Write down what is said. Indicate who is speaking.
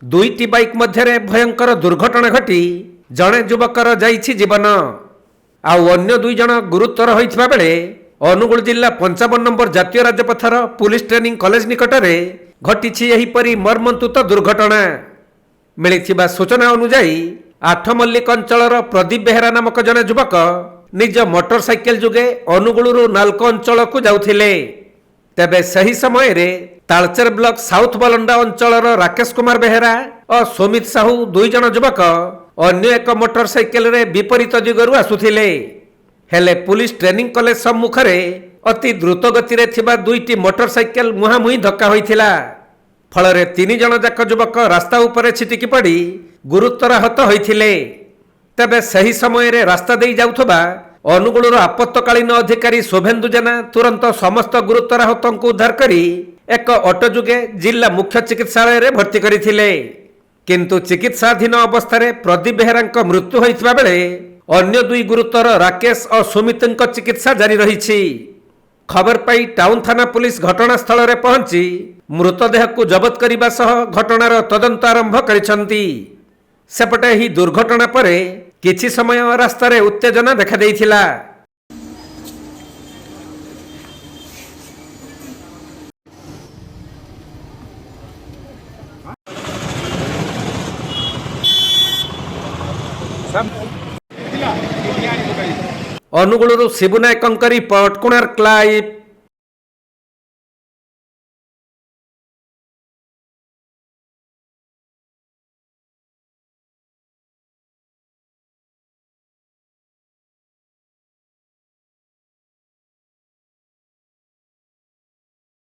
Speaker 1: दुईटी bike मध्य भयंकर दुर्घटना घटी जड़े युवकर जाइछि जीवन आउ अन्य दुई जन गुरुतर होइथिबा बेले अनुगुल जिला 55 नंबर जातीय राजपथर पुलिस ट्रेनिंग कॉलेज निकट में घटी एहीपरी मर्मन्तुत दुर्घटना मिलिथिबा सूचना अनुसार आठ मल्लिक अंचलर प्रदीप बेहेरा नामक जने युवक निज मोटरसाइकेल जुगे अनुगुलु नालको अंचल को जाउथिले। तेबे सही समय रे तालचेर ब्लॉक साउथ बलंडा अंचलर राकेश कुमार बेहेरा और सोमित साहू दुई जन युवक अन्य एक मोटरसाइकेल रे विपरीत दिगरु आसुथिले। हेले पुलिस ट्रेनिंग कॉलेज सम्मुखरे अति द्रुत गति रे थिबा दुईटी मोटरसाइकेल मुहांमुही धक्का होइथिला। फलरे तीन जन जाक युवक रास्ता उपरे छिटिकी पड़ी गुरुतर आहत होइथिले। तेबे सही समय रे रास्ता देई जाउथबा अनुगुलर आपत्तकालीन अधिकारी शोभेन्दु जेना तुरंत समस्त गुरुतर आहतों को उद्धार करी एक ऑटो जुगे जिला मुख्य चिकित्सालय रे भर्ती करिथिले। किंतु चिकित्साधीन अवस्था प्रदीप बेहेरा मृत्यु होइथिबा बेले अन्य दुई गुरुतर राकेश और सुमितଙ୍କ चिकित्सा जारी रही। खबर पाई टाउन थाना पुलिस घटनास्थल रे पहुंची मृतदेह को जबत करने सह घटनार तदंत आरंभ करिसंती। सेपटे ही दुर्घटना परे किछि समय रास्ता रे उत्तेजना देखा देइथिला। अनुगुलु शिबुनायक रिपोर्ट कोणार्क लाइव।